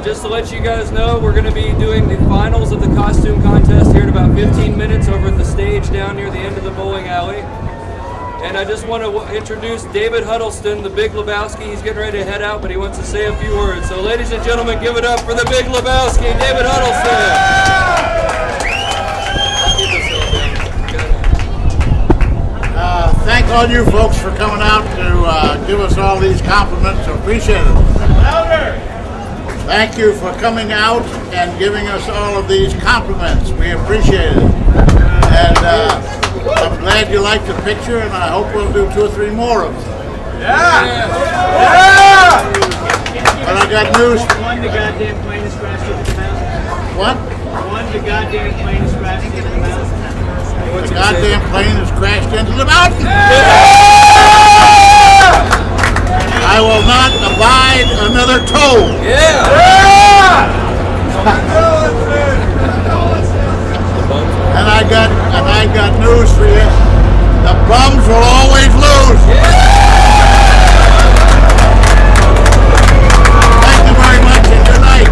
just to let you guys know, we're going to be doing the finals of the costume contest here in about 15 minutes over at the stage down near the end of the bowling alley. And I just want to introduce David Huddleston, the Big Lebowski. He's getting ready to head out, but he wants to say a few words. So ladies and gentlemen, give it up for the Big Lebowski, David Huddleston. Thank all you folks for coming out to give us all these compliments. I appreciate it. Louder! Thank you for coming out and giving us all of these compliments. We appreciate it. And I'm glad you liked the picture, and I hope we'll do 2 or 3 more of them. Yeah! Yeah! But I got news. One, the goddamn plane is crashed into the mountain. What? One, the goddamn plane is crashed into the mountain. The goddamn plane has crashed into the mountain. I will not abide another toll. And I got news for you. The bums will always lose. Thank you very much, and good night.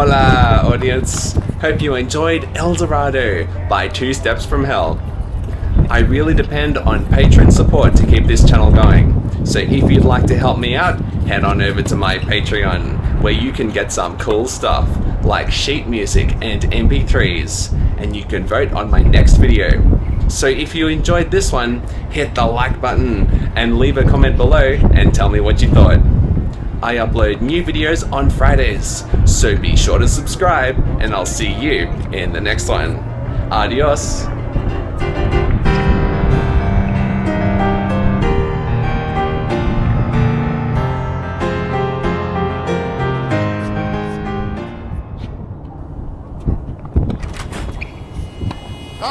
Hola, audience. Hope you enjoyed El Dorado by 2 Steps from Hell. I really depend on patron support to keep this channel going. So if you'd like to help me out, head on over to my Patreon, where you can get some cool stuff like sheet music and MP3s, and you can vote on my next video. So if you enjoyed this one, hit the like button and leave a comment below and tell me what you thought. I upload new videos on Fridays, so be sure to subscribe, and I'll see you in the next one. Adios.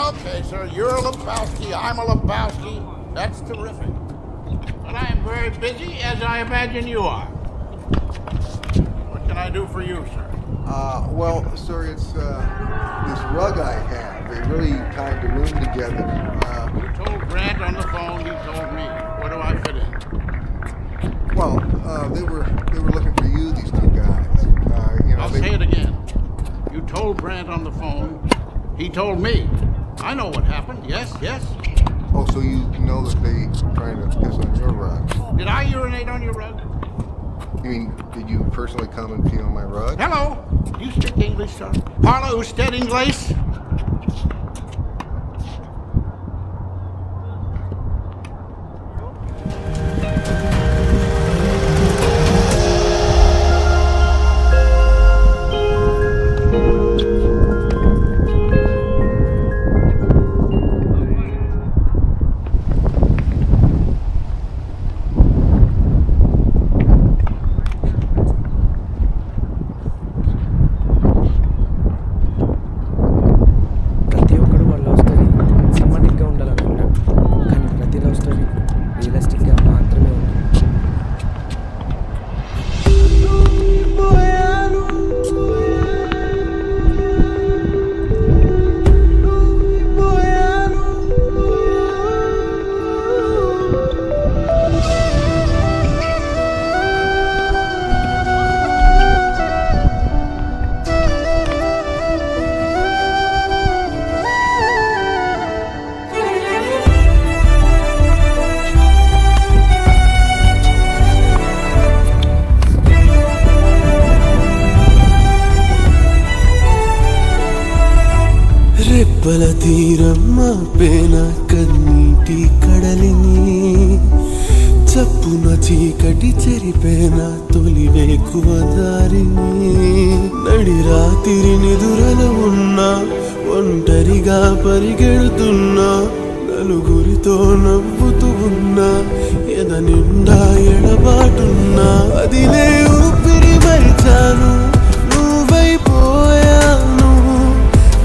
Okay, sir, you're a Lebowski, I'm a Lebowski. That's terrific. But I am very busy, as I imagine you are. What can I do for you, sir? Well, sir, it's this rug I have. They really tied the room together. You told Grant on the phone, he told me. Where do I fit in? Well, they were looking for you, these 2 guys. I'll say it again. You told Grant on the phone, he told me. I know what happened, yes? Oh, so you know that they trying to piss on your rug? Did I urinate on your rug? You mean, did you personally come and pee on my rug? Hello? Do you speak English, sir? Parla usted inglés? రెప్పల తీరమ్మ పేన కన్నీటి కడలిని చప్పున చీకటి చెరిపేన తొలి వేకువ దారిని నడి రాత్రి నిదురలో ఉన్నా ఒంటరిగా పరిగెడుతున్నా నలుగురితో నవ్వుతూ ఉన్నా ఎద నిండా ఎడబాటున్నా అదిలే ఊపిరి మరిచాను నువ్వైపోయాను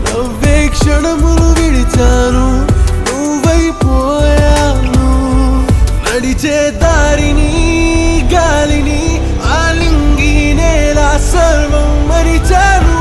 నవ్వే క్షణములు విడిచాను నువ్వైపోయాను నడిచే దారిని గాలిని ఆలింగి నేల సర్వం మరిచాను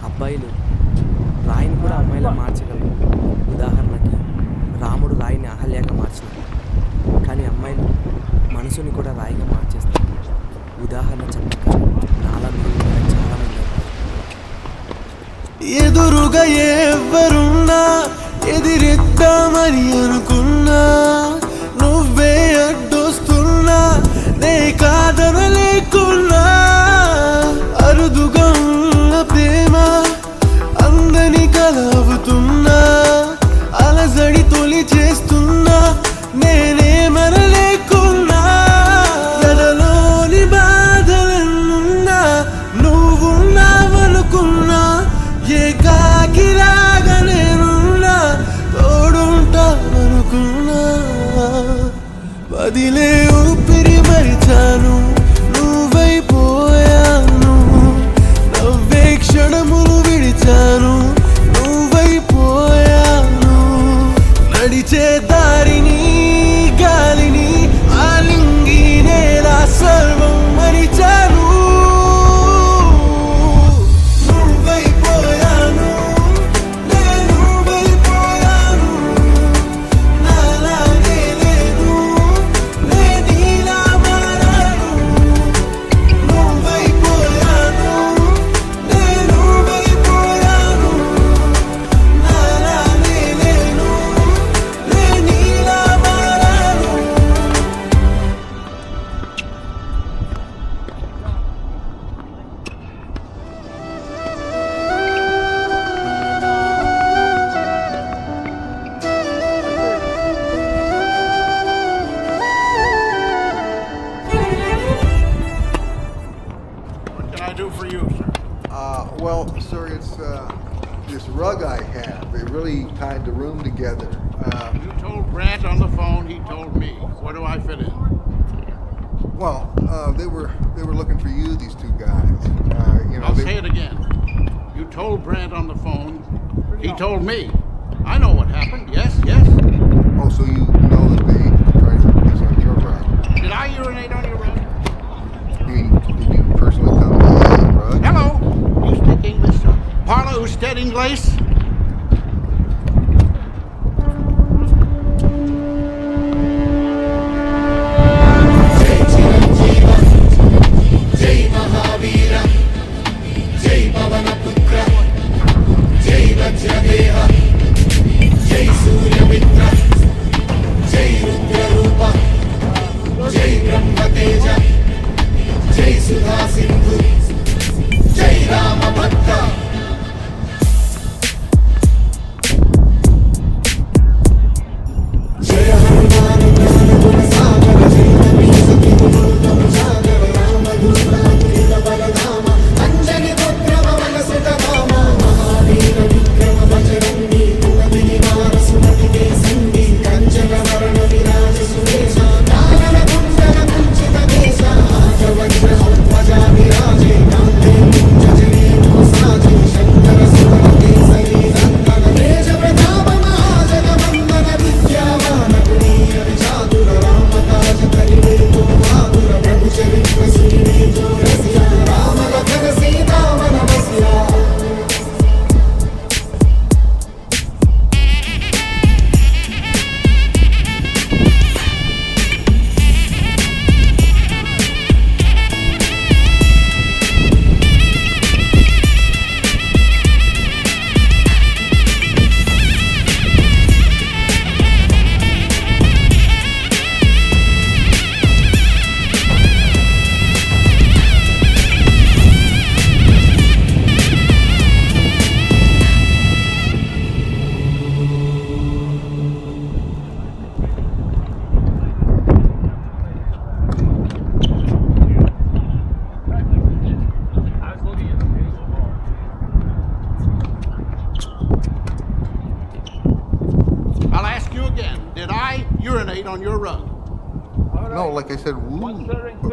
అబ్బాయిలు రాయిని కూడా అమ్మాయిలా మార్చగలరు. ఉదాహరణకి రాముడు రాయిని అహల్యాగా మార్చినాడు, కానీ అమ్మాయిలు మనసుని కూడా రాయిగా మార్చేస్తారు. ఉదాహరణ చెప్పక నాలా మీరు చాలా మంది ఎదురుగా ఎవరున్నా ఎదిరిద్దామని అనుకున్నా నువ్వే అడ్డొస్తున్నా నే కాదనలేకున్నా అరుదుగా ఉన్న ప్రేమ అందని కలవుతున్నా అలజడి తొలి చేస్తున్నా నేనేమనలేకున్నా ఎదలోని బాధలన్నున్నా నువ్వున్నావనుకున్నా ఏకాకిలాగా నేనున్నా తోడుంటావనుకున్నా వదిలే ఊపిరి మరిచాను నువ్వైపోయాను నవ్వే క్షణములు విడిచాను నువ్వైపోయాను నడిచే దారిని గాలిని ఆలింగి నేల సర్వం మరిచాను నువ్వైపోయాను నేను వైపోయాను నాలాగే లేదు నేనీలా మారాను నువ్వైపోయాను నేను వైపోయాను నాలాగే లేదు నేనీలా మారాను What can I do for you, sir? Well, sir, it's this rug I have. They really tied the room together. You told Brant on the phone, he told me. Where do I fit in? Well, they were looking for you, these two guys. I'll say it again. You told Brant on the phone, he told me. I know what happened, yes, yes. Oh, so you know that they tried to put this on your rug? Did I urinate on your rug? I mean, did you personally come to the rug? Hello? You speak English, sir? Parla usted inglés? urinate on your rug? No, like I said, Wu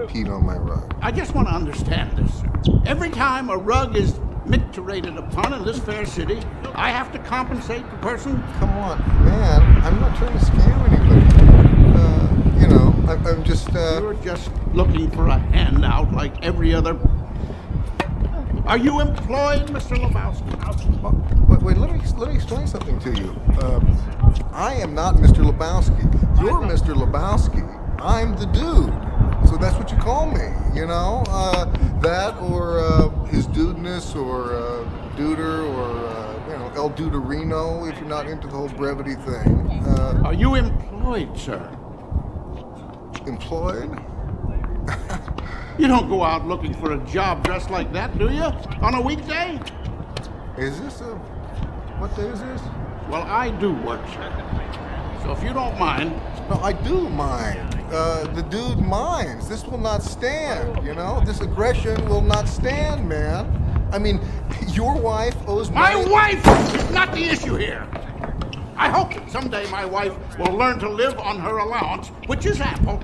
peed on my rug. I just want to understand this, sir. Every time a rug is micturated upon in this fair city, I have to compensate the person? Come on, man. I'm not trying to scam anybody. I'm just, You're just looking for a handout like every other... Are you employed, Mr. Lebowski? Wait, let me explain something to you. I am not Mr. Lebowski. You're Mr. Lebowski. I'm the dude. So that's what you call me, you know? That or his dudeness or duder or, El Duderino, if you're not into the whole brevity thing. Are you employed, sir? Employed? You don't go out looking for a job dressed like that, do you? On a weekday? Is this a... What day is this? Well, I do work, sir. So if you don't mind... No, I do mind. The dude minds. This will not stand, you know? This aggression will not stand, man. I mean, your wife owes My money... wife is not the issue here. I hope that someday my wife will learn to live on her allowance, which is ample.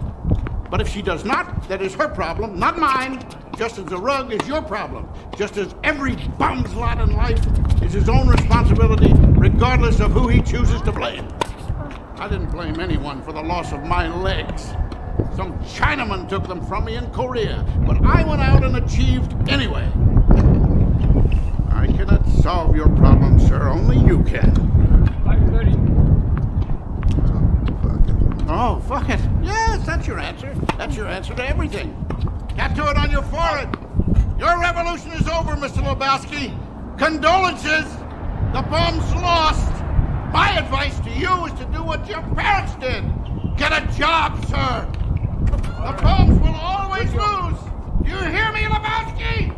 But if she does not, that is her problem, not mine. Just as the rug is your problem. Just as every bum's lot in life is his own responsibility, regardless of who he chooses to blame. I didn't blame anyone for the loss of my legs. Some Chinaman took them from me in Korea, but I went out and achieved anyway. I cannot solve your problem, sir. Only you can. Oh, fuck it. Yes, that's your answer. That's your answer to everything. Tattoo it on your forehead. Your revolution is over, Mr. Lebowski. Condolences. The bomb's lost. My advice to you is to do what your parents did. Get a job, sir. The bombs will always lose. Do you hear me, Lebowski?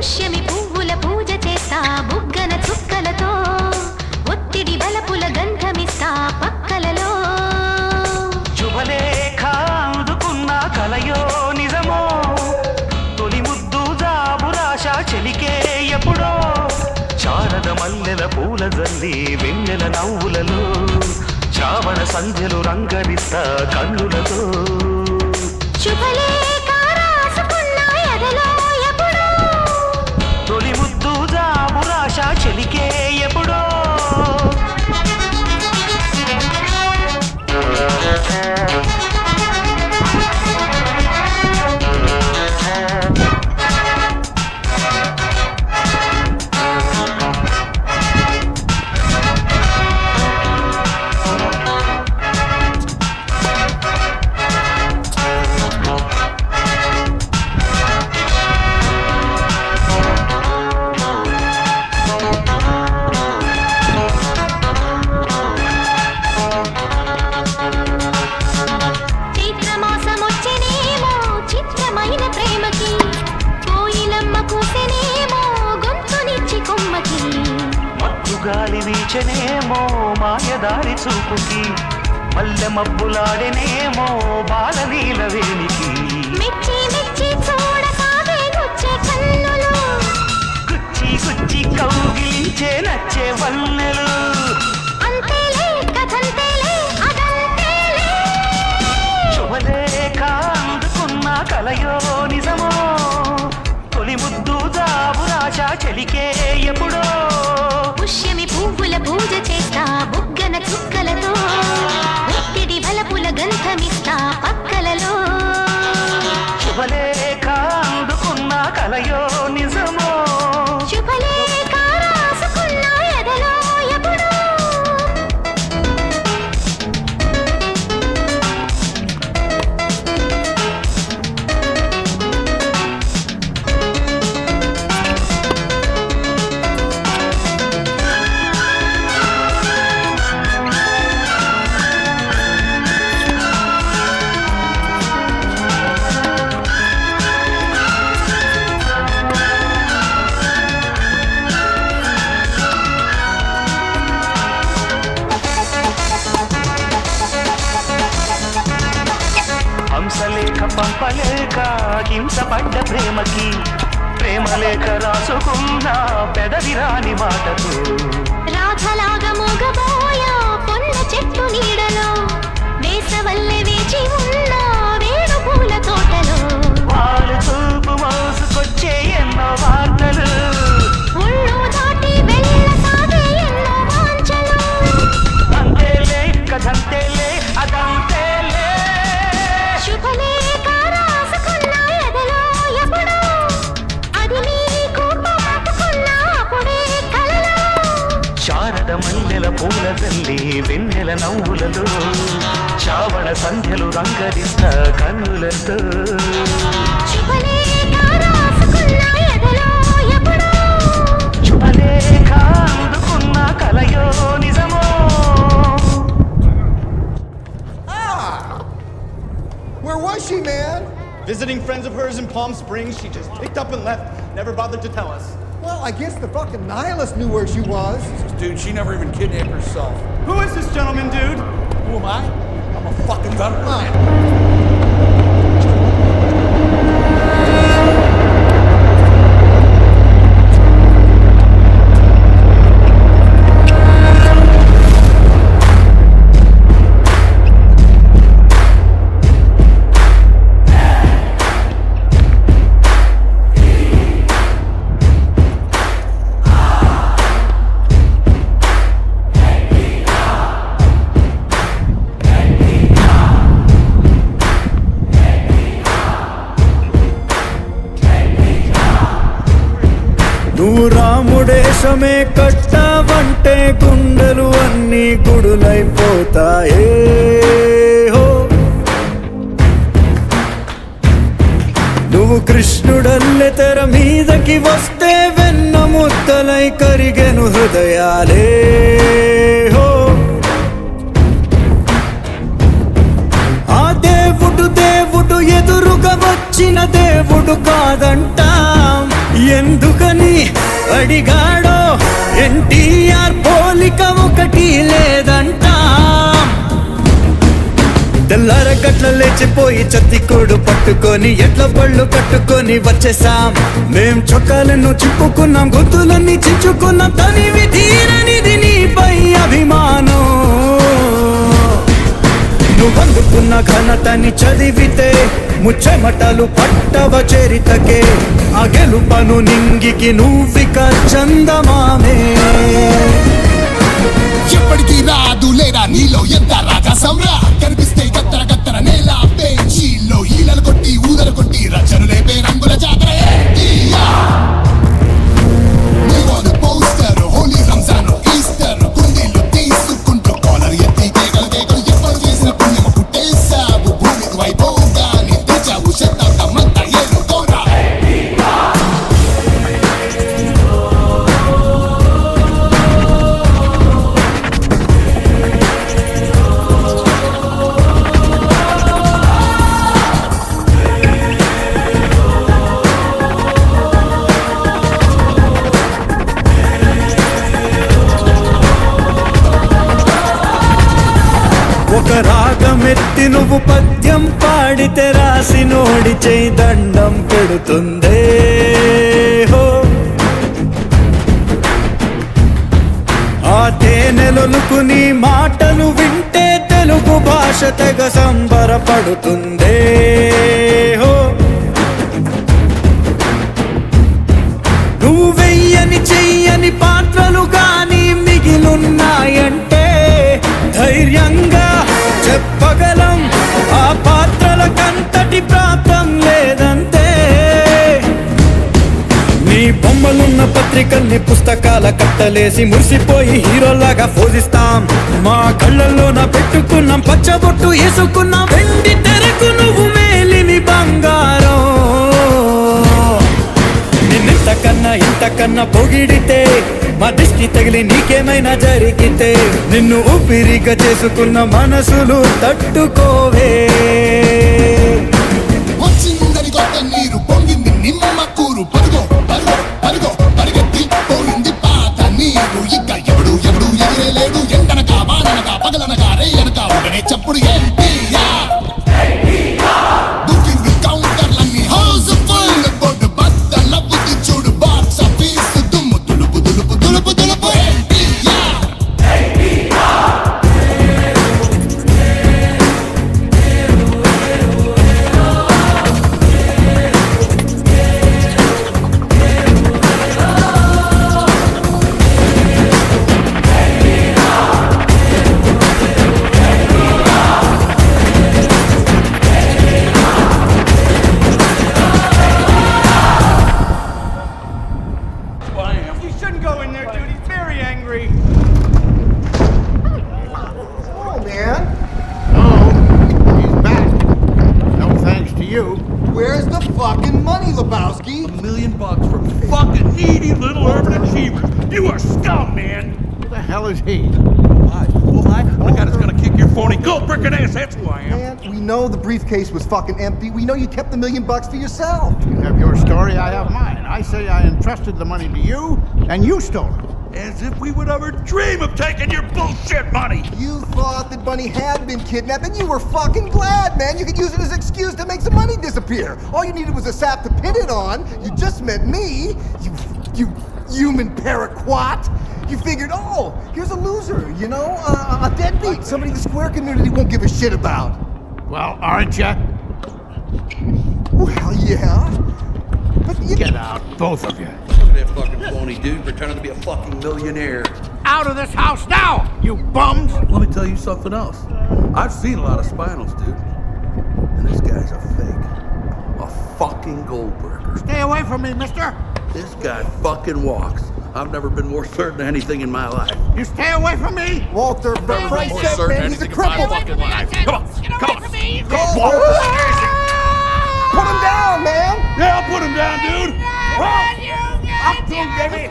Pushyami పువ్వుల పూజ చేస్తా బుగ్గన చుక్కలతో ఒత్తిడి బలపుల గంధమిస్తా పక్కలలో శుభలేఖ అందుకున్న కలయో నిజమో తొలి ముద్దు జాబురాశ చెలికే ఎప్పుడో శారద మల్లెల పూల జల్లి వెన్నెల నవ్వులలో శ్రావణ సంధ్యలు రంగరిస్తా కన్నులతో శుభలేఖ రాసుకున్న ఎదలో ఎప్పుడో తొలి ముద్దు జాబురాశ చెలికే ఎప్పుడో చైత్రమాసమొచ్చెనేమో చిత్రమైన ప్రేమకి కోయిలమ్మ కూసెనేమో గొంతునిచ్చి కొమ్మకి మత్తు గాలి వీచనేమో మాయదారి చూపుకి మల్లె మబ్బులాడెనేమో బాలనీల వేణికి మెచ్చి మెచ్చి చూడసాగే గుచ్చే కన్నులు గుచ్చి గుచ్చి కౌగిలించే నచ్చే వల్లెలు అంతేలే కథంతేలే అదంతేలే శుభలేఖ అందుకున్న కలయో నిజమో తొలి ముద్దు జాబురాశ చెలికే ఎప్పుడో పుష్యమి పువ్వుల పూజ చేస్తా బుగ్గన చుక్కలతో ఒత్తిడి బలపుల గంధమిస్తా పక్కలలో శుభలేఖ అందుకున్న కలయో నిజమో శుభలేఖ రాసుకున్న ఎదలో ఎప్పుడో హంసలేఖ పంపలేక హింసపడ్డ ప్రేమకి ప్రేమలేఖ రాసుకున్న పెదవి రాని మాటకు రాధలాగా మూగబోయా పొన్న చెట్టు నీడలో వేసవల్లె వేచి ఉన్న వేణు పూల తోటలో వాళ్ళు చూపు మోసుకొచ్చే ఎన్నో వార్తలు ఒళ్ళు దాటి వెళ్ళసాగే ఎన్నో వాంఛలు అంతేలే కథంతేలే అదంతేలే శుభలేఖ రాసుకున్న ఎదలో ఎప్పుడో అది నీకు పట్టుకున్న అప్పుడే కలలో శారద మల్లెల పూల తల్లి వెన్నెల నవ్వులలో శ్రావణ సంధ్యలు రంగరిస్తా కన్నులతో శుభలేఖ రాసుకున్న ఎదలో ఎప్పుడో శుభలేఖ అందుకున్న కలయో నిజమో Where was she, man? Visiting friends of hers in Palm Springs. She just picked up and left. Never bothered to tell us. Well, I guess the fucking nihilist knew where she was. Dude, she never even kidnapped herself. Who is this gentleman, dude? Who am I? I'm a fucking veteran. నువ్వు రాముడేశమే కట్టావంటే గుండెలు అన్నీ గుడులైపోతాయే హో. నువ్వు కృష్ణుడల్లె తెర మీదకి వస్తే వెన్న ముద్దలై కరిగెను హృదయాలే హో. ఆ దేవుడు ఎదురుగా వచ్చిన దేవుడు కాదంటాం. ఎందుకని అడిగాడో ఎన్టీఆర్ పోలిక ఒకటి లేదంట. తెల్లారగట్ల లేచిపోయి చత్తికోడు పట్టుకొని ఎట్ల పళ్ళు కట్టుకొని వచ్చేసాం. మేం చొక్కాలను చిప్పుకున్నాం, గొంతులన్నీ చించుకున్నాం. తనివి తీరనిది నీపై అభిమానం. నువ్వందుకున్న ఘనతని చదివితే ముచ్చెమటలు పట్టవ చరితకే. ఆ గెలుపను నింగికి నువ్విక చందమామే. ఎప్పటికీ రాదు లేరా నీలో ఎంత రాజా సౌరా. కనిపిస్తే గత్తర గత్తర నేల బెంచీలో ఈలలు కొట్టి ఊదలు కొట్టి రచన లేపే రంగుల జాతర. పోస్టర్ హోలీ రంజాన్ ఈస్టర్ కుండీలు తీసుకుంటూ కాలర్ ఎత్తి కేకలు కేకలు ఎప్పుడు చేసిన పుణ్యము పుట్టేశావు. భూమికి వైభోగాన్ని తెచ్చావు. శతాబ్దమంతా ఏలుకోరా. ఒక రాగమెత్తి నువ్వు పద్యం పాడితే రాసి నోడి చేయి దండం పెడుతుందే. హో ఆ తేనెలొలుకు నీ మాటలు వింటే తెలుగు భాష తెగ సంబరపడుతుందే. హో నువ్వు వెయ్యని చెయ్యని పాత్రలు గాని మిగిలున్నాయంటే ధైర్యంగా చెప్పగలం. ఆ పాత్రల కంతటి ప్రాప్తం లేదంతే. నీ బొమ్మలున్న పత్రికల్ని పుస్తకాల కట్టలేసి మురిసిపోయి హీరోలాగా పోజిస్తాం. మా కళ్ళల్లోన పెట్టుకున్నాం పచ్చబొట్టు వేసుకున్నాం. వెండి తెరకు నువ్వు మేలిమి బంగారం. నిన్నింతకన్నా ఇంతకన్నా పొగిడితే మా దిష్టి తగిలి నీకేమైనా జరిగితే నిన్ను ఊపిరిగా చేసుకున్న మనసులు తట్టుకోవే. వచ్చిందని గొప్ప నీరు పొంగింది నిమ్మ కూరు. పరుగో పరుగో పరుగో పరిగెత్తి పోయింది పాత నీరు. ఇక ఎవడు ఎవడు ఎదురేలేడు. ఎండనక వాననక పగలనక రేయనక ఒకనే చప్పుడు ఎన్టీఆర్. బుకింగ్ కౌంటర్లన్నీ హౌస్ ఫుల్. బొడ్డు బద్దల బుద్ధి చూడు బాక్స్ ఆఫీస్ దుమ్ము దులుపు దులుపు దులుపు దులుపు NTR. You shouldn't go in there, dude. He's very angry. Oh, man. No, he's back. No thanks to you. Where's the fucking money, Lebowski? $1 million from fucking needy little urban achievers. You are scum, man. Who the hell is he? The guy that's gonna kick your phony gold brickin' ass. That's who I am. Man, we know the briefcase was fucking empty. We know you kept $1 million for yourself. You have your story, I have mine. I say I entrusted the money to you, and you stole it. As if we would ever dream of taking your bullshit money. You thought that Bunny had been kidnapped, and you were fucking glad, man. You could use it as an excuse to make some money disappear. All you needed was a sap to pin it on. You just met me, you human paraquat. You figured, oh, here's a loser, you know, a deadbeat, somebody the square community won't give a shit about. Well, aren't you? Well, yeah. But you Get out, both of you. Look at that fucking phony dude pretending to be a fucking millionaire. Out of this house now, you bums! Let me tell you something else. I've seen a lot of spinals, dude. And this guy's a fake. A fucking gold breaker. Stay away from me, mister. This guy fucking walks. I've never been more certain of anything in my life. You stay away from me. Walter, for Christ's sake, man, he's a cripple. Come on, come on. Put him down, man. Yeah, I'll put him down, dude. Up to him, baby.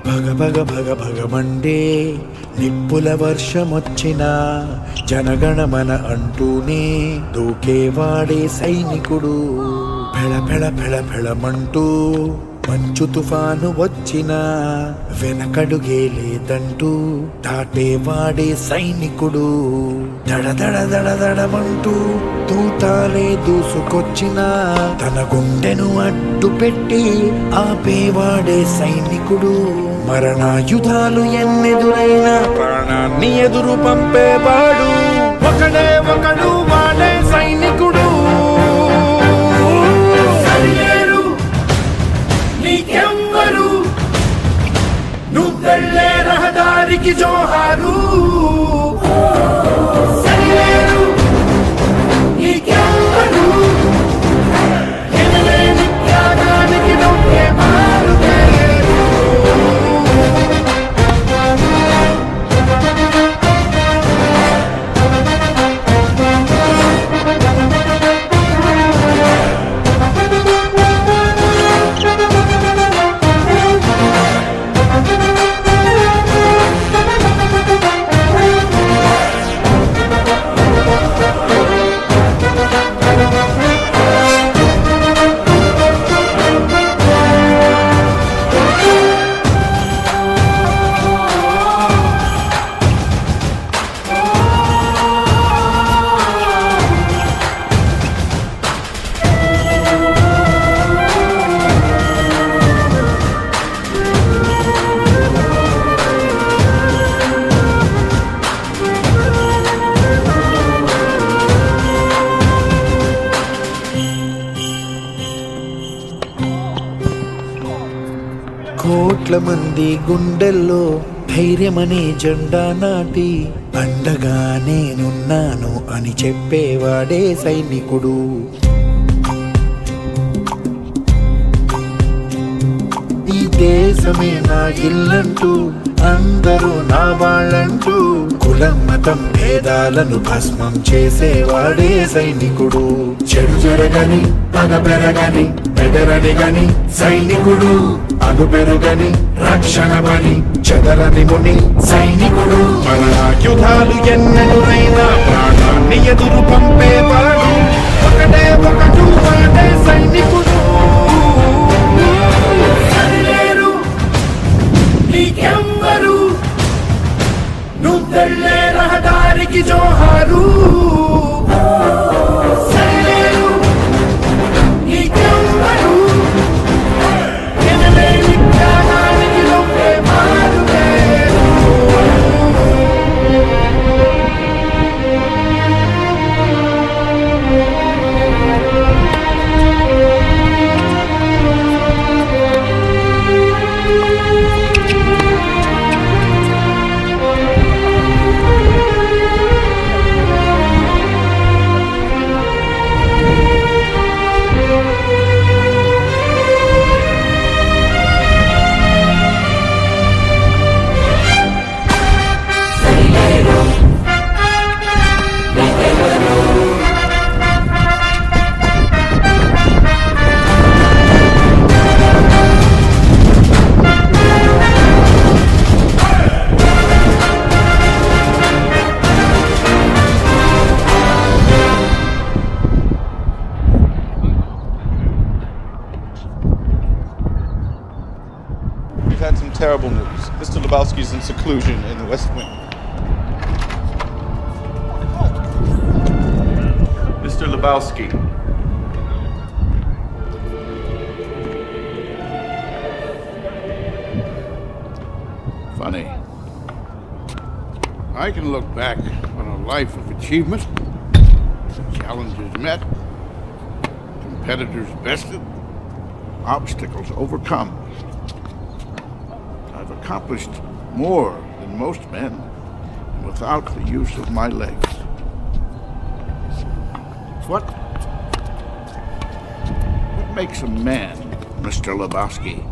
భగ భగ భగమండే నిప్పుల వర్షమొచ్చినా జనగణమన అంటూనే దూకేవాడే సైనికుడు ఫెళ ఫెళ ఫెళ ఫెళమంటూ మంచు తుఫాను వచ్చినా వెనకడుగే లేదంటూ దాటేవాడే సైనికుడు దడ దడ దడ దడమంటూ దూతాలే దూసుకొచ్చినా తన గుండెను అడ్డు పెట్టి ఆపేవాడే సైనికుడు మరణాయుధాలు ఎన్నెదురైనా ప్రాణాన్ని ఎదురు పంపేవాడు ఒకడే ఒకడు వాడే సైనికుడు సరిలేరు నీకెవ్వరు నువ్వెళ్ళే రహదారికి జోహారు సరిలేరు నీకెవ్వరు ఎనలేని త్యాగానికి నువ్వే మారుతేరు కోట్ల మంది గుండెల్లో ధైర్యమనే జెండా నాటి అండగా నేనున్నాను అని చెప్పేవాడే సైనికుడు ఈ దేశమే నా ఇల్లంటూ అందరూ నా వాళ్ళంటూ కులం మతం భేదాలను భస్మం చేసేవాడే సైనికుడు చెడు జరగని పగ పెరగని బెదరని గని సైనికుడు అగు పెరుగని రక్షణ బని చెదరని ముని సైనికుడు మరణాయుధాలు ఎన్నెదురైనా ప్రాణాన్ని ఎదురు పంపేవాడు ఒకటే ఒకడు వాడే సైనికుడు సరిలేరు నీకెవ్వరు నువ్వెళ్ళే రహదారికి జోహారు సరిలేరు నీకెవ్వరు ఎనలేని త్యాగానికి నువ్వే మారుతేరు We've had some terrible news. Mr. Lebowski's in seclusion in the West Wing. Mr. Lebowski. Funny. I can look back on a life of achievement, challenges met, competitors bested, obstacles overcome. I've accomplished more than most men without the use of my legs. What makes a man, Mr. Lebowski?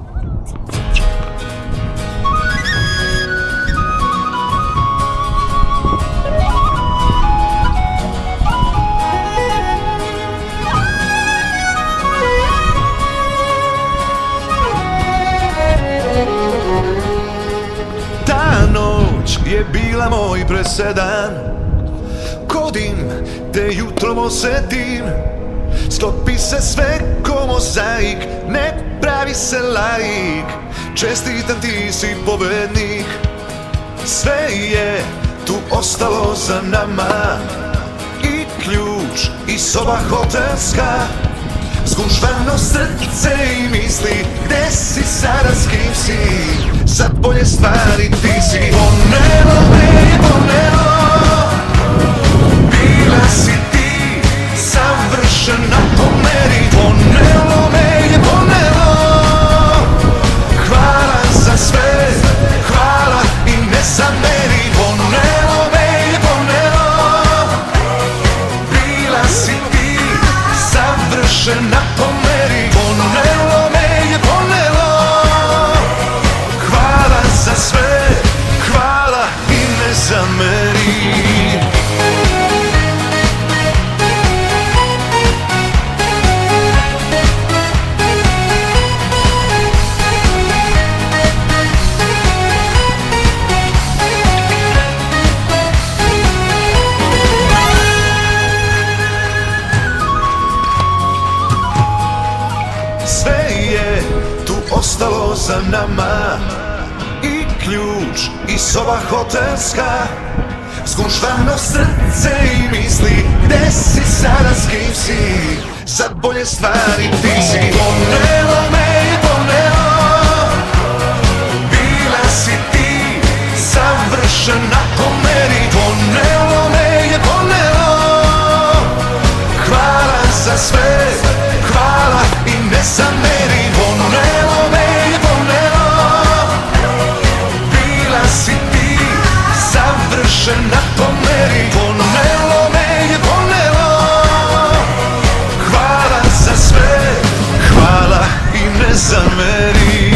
Ta noć je bila moj presedan. Kodim te jutrom osetim. Sklopi se sve ko mozaik, ne pravi se laik. Čestitam, ti si pobednik. Sve je tu ostalo za nama. I ključ i soba hotelska. Zgužvano srce i misli, gde si sada, s kim si? Za bolje stvari ti si. Ponelo me je ponelo. Bila si ti savršena po meri. Ponelo me je ponelo. Hvala za sve, hvala i ne zameri. Ponelo me je ponelo. Bila si ti savršena po meri. Ponelo me je ponelo. Hvala za sve, hvala i ne zameri. Ostalo za nama i ključ i soba hotelska. Zgužvano srce i misli, gde si sada, s kim si? Za bolje stvari ti si. Ponelo me je ponelo. Bila si ti savršena po meri. Ponelo me je ponelo. Hvala za sve, hvala i ne zameri. Ponelo me je ponelo. Bila si ti savršena po meri. Ponelo me je ponelo. Hvala za sve, hvala i ne zameri.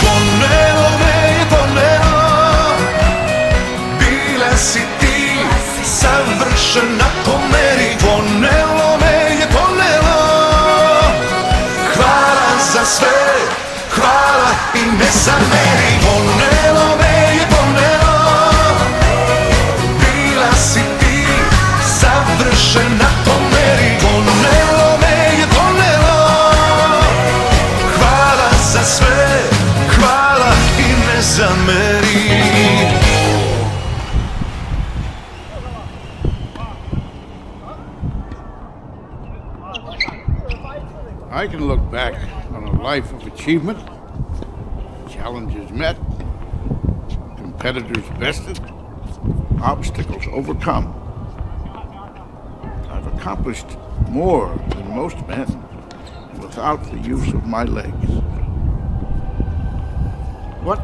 Ponelo me je ponelo. Bila si ti savršena po meri. Ponelo me je ponelo. Hvala za sve, hvala i ne zameri. Ponelo me je ponelo. Bila si ti savršena po meri. Ponelo me je ponelo. Hvala za sve, hvala i ne zameri. I can look back on a life of achievement, challenges met, competitors bested, obstacles overcome. I've accomplished more than most men without the use of my legs. What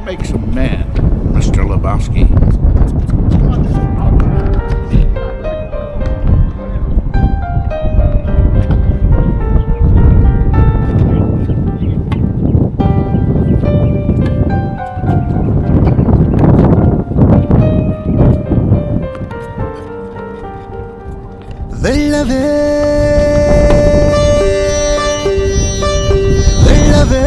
makes a man, Mr. Lebowski? వెళ్ళవే వెళ్ళవే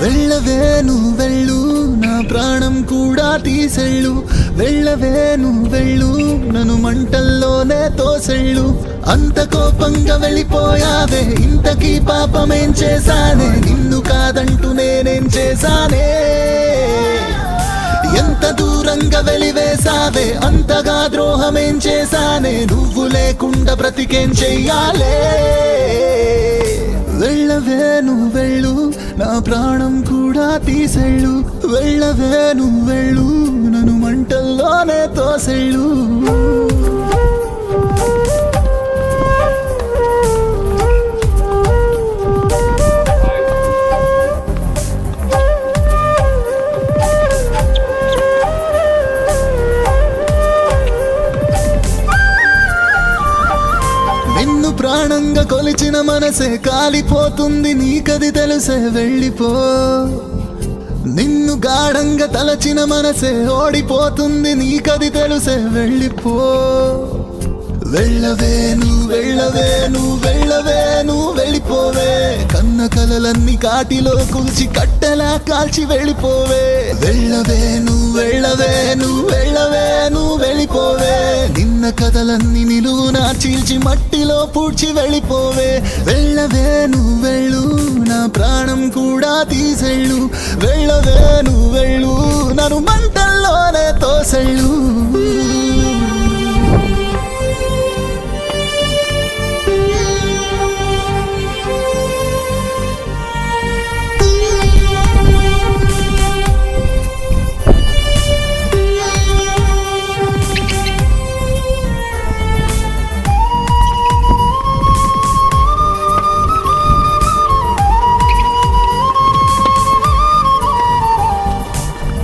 వెళ్ళవే నువ్వు వెళ్ళు, నా ప్రాణం కూడా తీసెళ్ళు. వెళ్ళవే నువ్వు వెళ్ళు, నన్ను మంటల్లోనే తోసెళ్ళు. అంత కోపంగా వెళ్ళిపోయావే, ఇంతకీ పాపమేం చేశానే, నిన్ను కాదంటూ నేనేం చేశానే, ఎంత దూరంగా వెలివేశావే, అంతగా ద్రోహమేం చేశానే, నువ్వు లేకుండా బ్రతికేం చెయ్యాలే. వెళ్ళవే నువ్వు వెళ్ళు, నా ప్రాణం కూడా తీసెళ్ళు, వెళ్ళవే నువ్వు వెళ్ళు, నన్ను మంటల్లోనే తోసెళ్ళు. నిన్ను ప్రాణంగా కొలిచిన మనసే కాలిపోతుంది, నీకది తెలుసే, వెళ్ళిపో. నిన్ను గాఢంగా తలచిన మనసే ఓడిపోతుంది, నీకది తెలుసే, వెళ్ళిపో. వెళ్ళవే నువ్వు వెళ్ళవే నువ్వు వెళ్ళవే నువ్వు వెళ్ళిపోవే, కన్న కలలన్నీ కాటిలో కూల్చి కట్టెలా కాల్చి వెళ్ళిపోవే. వెళ్ళవే నువ్వు వెళ్ళవే నువ్వు వెళ్ళవే నువ్వు వెళ్ళిపోవే, నిన్న కథలన్నీ నిలువునా చీల్చి మట్టిలో పూడ్చి వెళ్ళిపోవే. వెళ్ళవే నువ్వు వెళ్ళు, నా ప్రాణం కూడా తీసెళ్ళు, వెళ్ళవే నువ్వు వెళ్ళు, నన్ను మంటల్లోనే తోసెళ్ళు.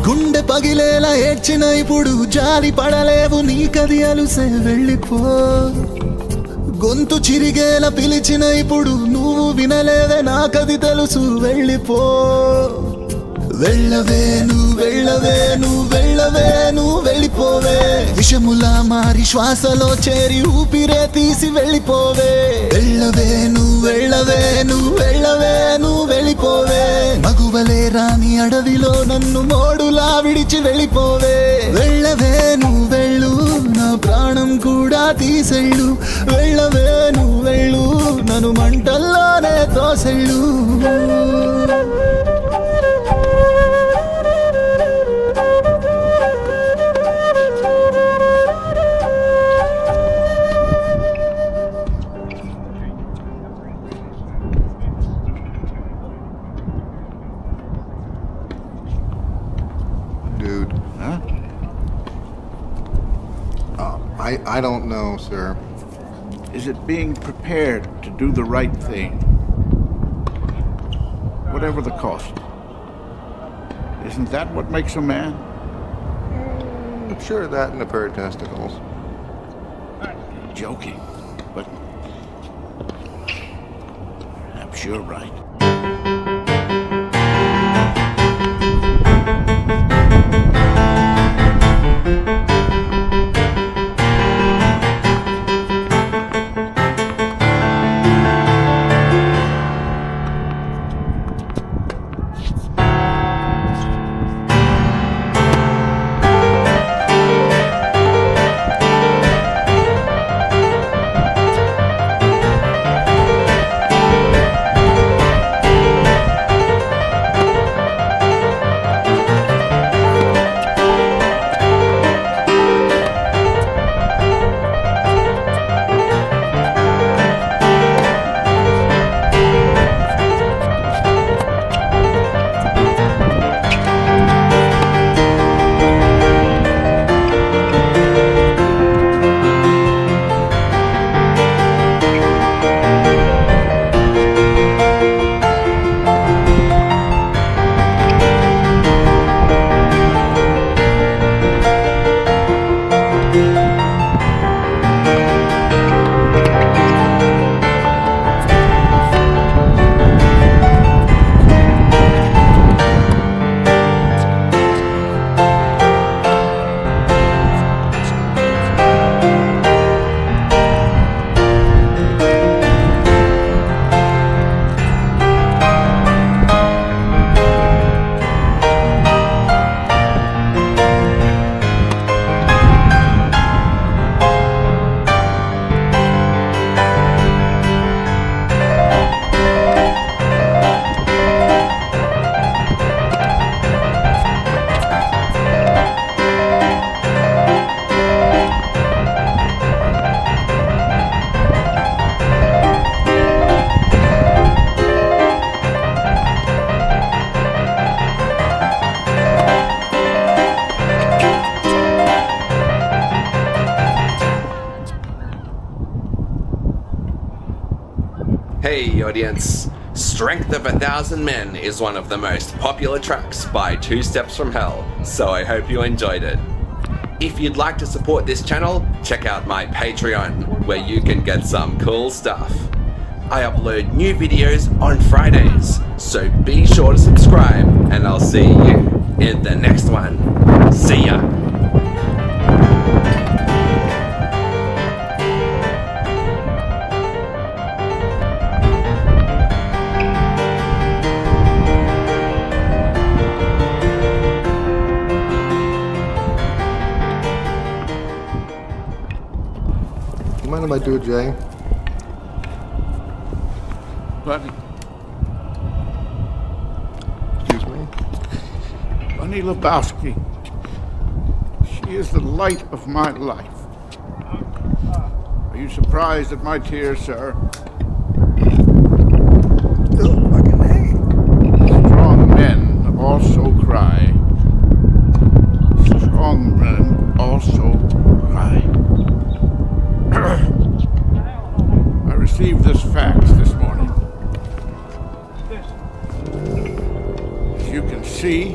గుండె పగిలేలా ఏడ్చిన ఇప్పుడు జాలి పడలేవు, నీకది అలుసే, వెళ్ళిపో. గొంతు చిరిగేలా పిలిచిన ఇప్పుడు నువ్వు వినలేవే, నాకది తెలుసు, వెళ్ళిపో. వెళ్ళవే నువ్వు వెళ్ళవే నువ్వు వెళ్ళవే నువ్వు వెళ్ళిపోవే, విషములా మారి శ్వాసలో చేరి ఊపిరే తీసి వెళ్ళిపోవే. వెళ్ళవే నువ్వు వెళ్ళవే నువ్వు వెళ్ళవే నువ్వు వెళ్ళిపోవే, మగువలే రాని అడవిలో నన్ను మోడులా విడిచి వెళ్ళిపోవే. వెళ్ళవే నువ్వు వెళ్ళు, నా ప్రాణం కూడా తీసెళ్ళు, వెళ్ళవే నువ్వు వెళ్ళు, నన్ను మంటల్లోనే తోసెళ్ళు. Dude. Huh? I don't know, sir. Is it being prepared to do the right thing, whatever the cost? Isn't that what makes a man? Sure, that and a pair of testicles. Joking, but perhaps you're right. Hey audience, Strength of 1,000 Men is one of the most popular tracks by Two Steps from Hell, so I hope you enjoyed it. If you'd like to support this channel, check out my Patreon, where you can get some cool stuff. I upload new videos on Fridays, so be sure to subscribe, and I'll see you in the next one. See ya! You mind if I do it, Jay? Buddy, Excuse me? Bunny Lebowski. She is the light of my life. Are you surprised at my tears, sir? Oh, fucking hey. Strong men also cry. Strong men also cry. I received this fax this morning. As you can see,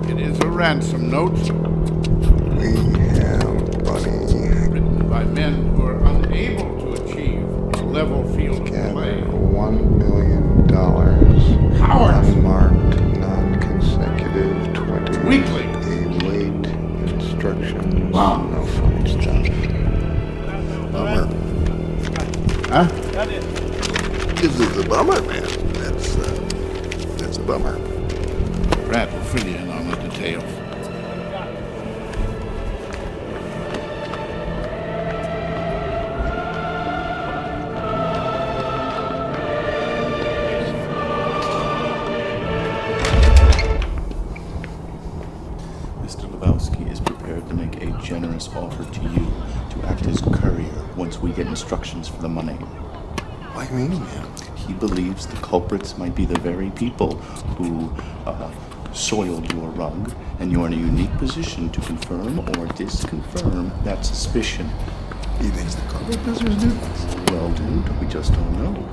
it is a ransom note We have Bunny. written by men who are unable to achieve a level field of play. $1 million. Cowards! Unmarked, non-consecutive 20. Weekly. Late instructions. Wow. No funny stuff. Bummer. Huh? This is a bummer, man. That's a bummer. Brad will fill you in on the details. Mr. Lebowski is prepared to make a generous offer to you to act as courier once we get instructions for the money. What do you mean, man? He believes the culprits might be the very people who soiled your rug, and you're in a unique position to confirm or disconfirm that suspicion. He thinks the carpet business do? Well, dude, we just don't know.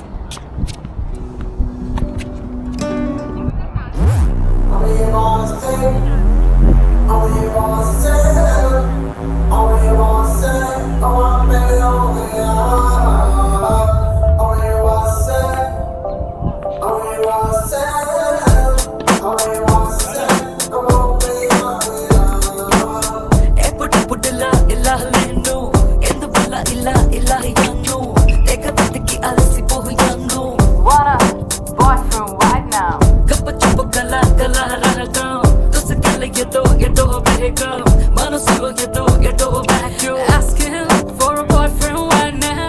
Asking for a boyfriend right now.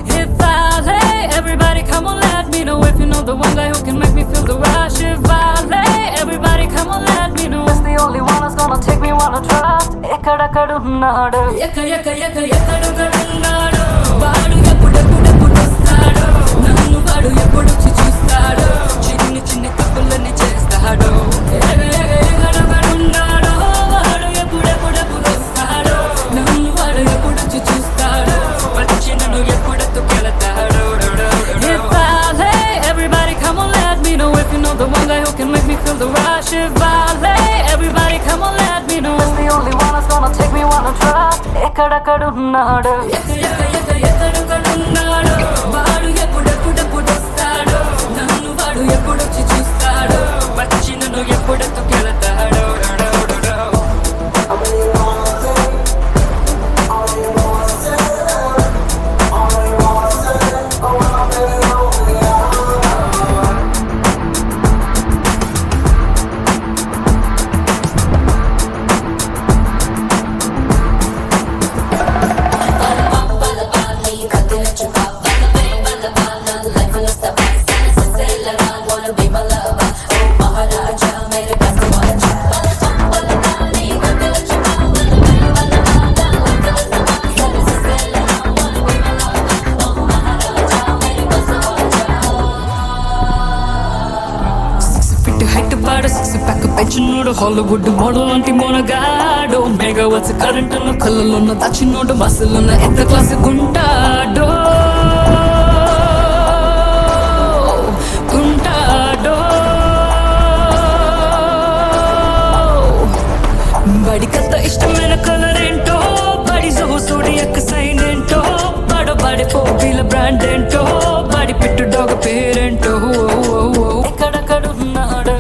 If I lay, everybody come on, let me know if you know the one guy who can make me feel the rush. If I lay, everybody come on, let me know. It's the only one that's gonna take me on a trust. Ekkadakkadu ekkadakkadu వాడు ఎప్పుడెప్పుడెప్పుడు వస్తాడు నన్ను వాడు ఎప్పుడొచ్చి చూస్తాడు చిన్ని చిన్ని తప్పులన్నీ చేస్తాడు ఎగడగడున్నాడు వాడు ఎప్పుడెప్పుడెప్పుడు వస్తాడు నన్ను వాడు ఎప్పుడొచ్చి చూస్తాడు వచ్చి నన్ను ఎప్పుడెత్తుకెళతాడు. If I lay, everybody come on let me know if you know the one guy who can make me feel the rush. If I lay, everybody come on let me know. It's the only one that's gonna take me on a trust. ఎక్కడక్కడున్నాడు ఎక్కడున్నాడు వాడు ఎప్పుడెప్పుడెప్పుడు వస్తాడు నన్ను వాడు ఎప్పుడొచ్చి చూస్తాడు వచ్చి నన్ను ఎప్పుడెత్తుకెళతాడు. Wanna be my love. Hollywood model లాంటి Monagadu megawatts కరెంటున్న కళ్ళలోన్న దచ్చినోడు మసలున్న ఎంత క్లాస్ గుంటాడో బడి కథ ఇష్టమైన కలర్ ఏంటో బడి సోడి యొక్క సైన్ ఏంటో బడి పోపీల బ్రాండ్ ఏంటో బడి పిట్టు డాగ్ పేరేంటో ఎక్కడెక్కడున్నాడు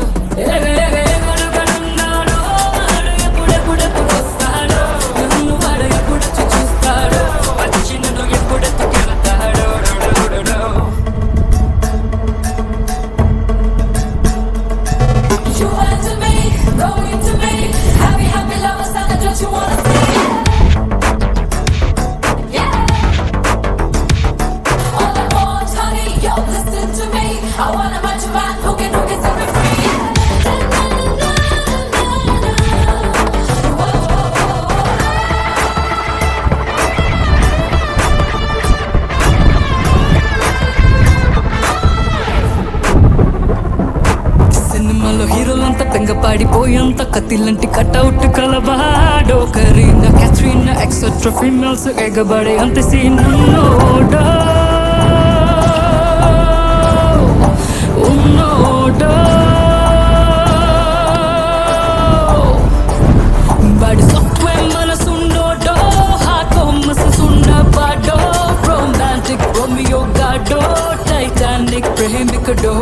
ఎక్కడెక్కడున్నాడో వాడు ఎప్పుడెప్పుడెప్పుడు వస్తాడో నన్ను వాడు ఎప్పుడొచ్చి చూస్తాడో వచ్చి నన్ను ఎప్పుడెత్తుకెళ్తాడో You want to me, going to me, happy lovers, and don't you wanna see? Yeah. All I want, honey, yo, listen to me. I wanna match a man who can set me free. సినిమాలో హీరోలంతా పెంగపాడిపోయేంత కత్తిలంటి cutout కలవాడో Kareena Katrina etcetera females ఎగబడే అంత scene ఉన్నోడో బడి software మనసున్నోడో హార్ట్ మసస్ ఉన్న బాడో రొమాంటిక్ రోమియో గాడో టైటానిక్ ప్రేమికుడో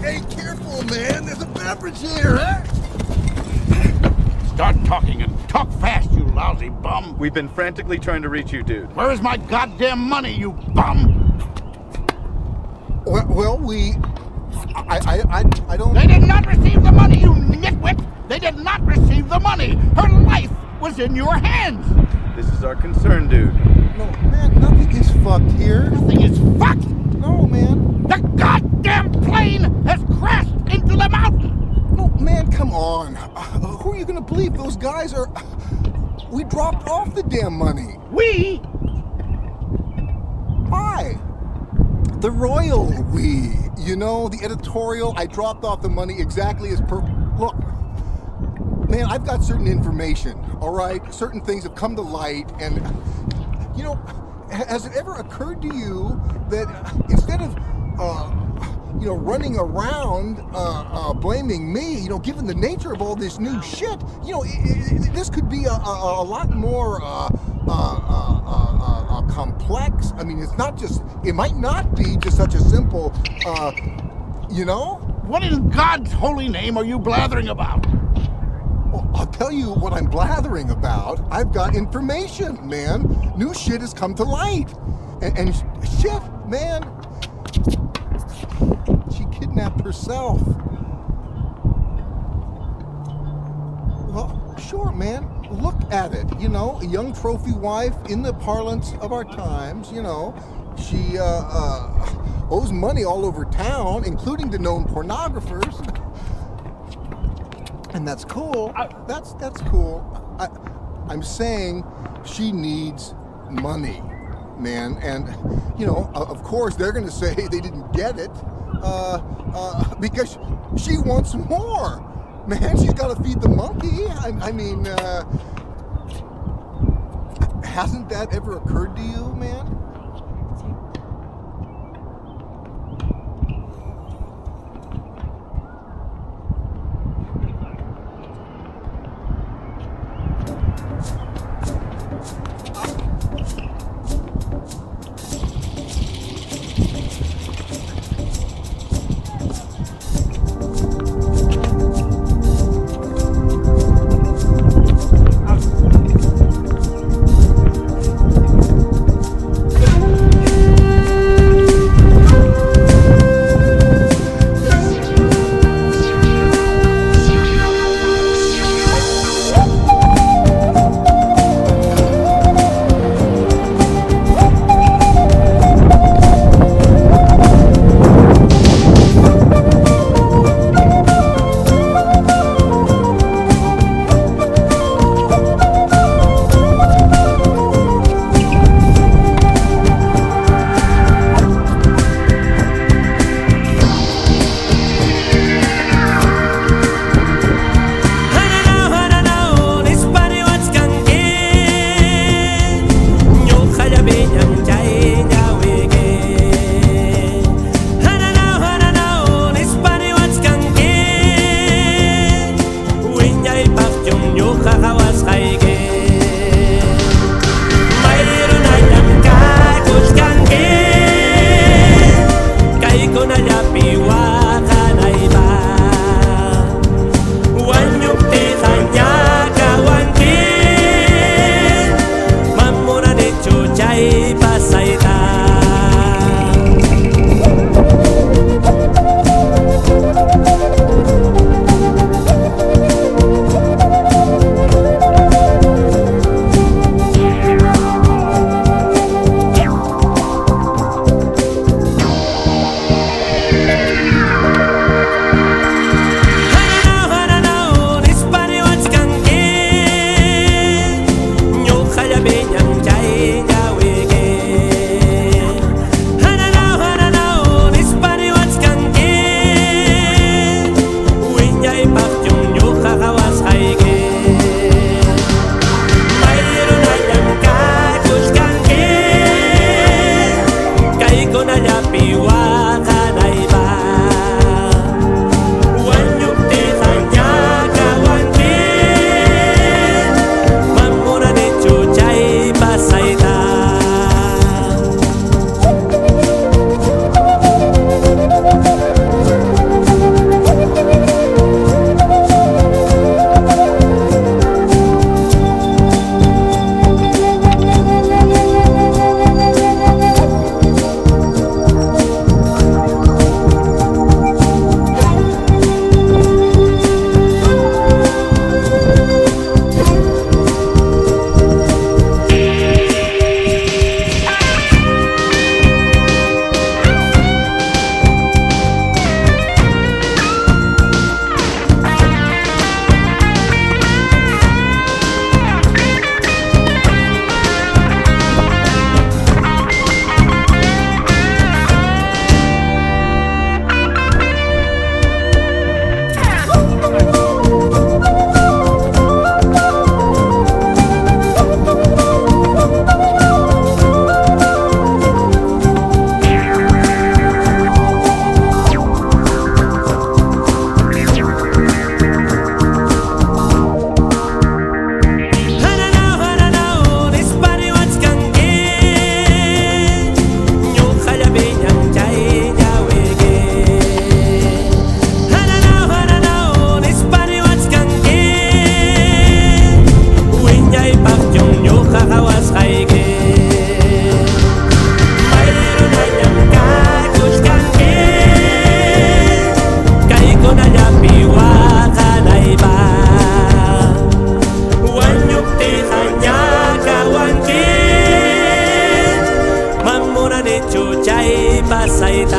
Hey, careful, man. There's a beverage here, huh? Start talking and talk fast, you lousy bum. We've been frantically trying to reach you, dude. Where is my goddamn money, you bum? Well, I don't... They did not receive the money, you nitwit! They did not receive the money! Her life was in your hands! This is our concern, dude. No, man, nothing is fucked here. Nothing is fucked! No, man. The goddamn plane has crashed into the mountain! No, man, come on. Who are you gonna believe? Those guys are... We dropped off the damn money. We? I. The royal we. You know, the editorial, I dropped off the money exactly as per... Look, man, I've got certain information, all right? Certain things have come to light, and, you know, has it ever occurred to you that instead of, running around blaming me, given the nature of all this new shit, this could be a lot more complex. I mean, it might not be just such a simple, What in God's holy name are you blathering about? Well, I'll tell you what I'm blathering about. I've got information, man. New shit has come to light. And shit, man. She kidnapped herself. Well, sure, man. Look at it. A young trophy wife in the parlance of our times, She owes money all over town, including to known pornographers. And that's cool. That's cool. I'm saying she needs money, man. And, of course, they're going to say they didn't get it because she wants more. Man, she's got to feed the monkey. I mean, hasn't that ever occurred to you, man? ಸಹಿತ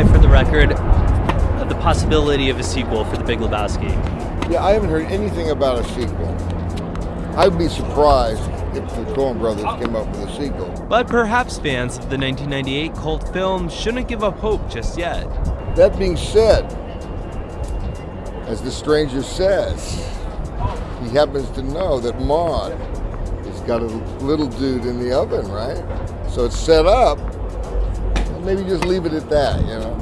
For the record, the possibility of a sequel for The Big Lebowski. Yeah, I haven't heard anything about a sequel. I'd be surprised if the Coen brothers came up with a sequel. But perhaps fans of the 1998 cult film shouldn't give up hope just yet. That being said, as the stranger says, he happens to know that Maude has got a little dude in the oven, right? So it's set up. Maybe just leave it at that, you know?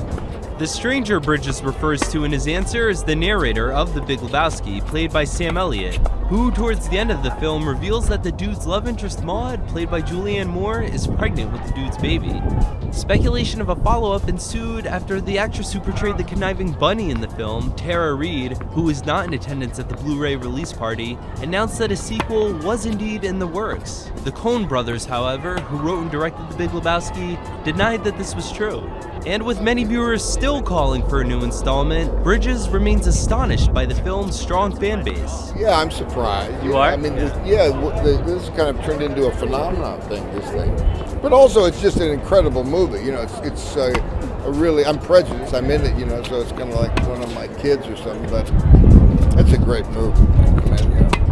The stranger Bridges refers to in his answer is the narrator of The Big Lebowski, played by Sam Elliott, who towards the end of the film reveals that the dude's love interest Maude, played by Julianne Moore, is pregnant with the dude's baby. Speculation of a follow-up ensued after the actress who portrayed the conniving bunny in the film, Tara Reid, who was not in attendance at the Blu-ray release party, announced that a sequel was indeed in the works. The Coen brothers, however, who wrote and directed The Big Lebowski, denied that this was true. And with many viewers still calling for a new installment, Bridges remains astonished by the film's strong fan base. Yeah, I'm surprised. You are? I mean, this kind of turned into a phenomenon thing, this thing. But also, it's just an incredible movie. You know, it's a really, I'm prejudiced, I'm in it, you know, so it's kind of like one of my kids or something, but it's a great movie. I mean, you know.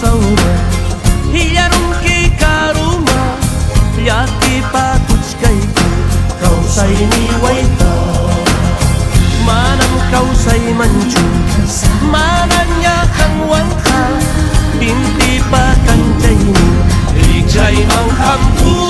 sauma Yarong ki karuma Yaki pa kuchkay ko Kausay ni waita Manang kausay manchu Mananya kang wangka Binti pa kan jay ni Ijay mang kampu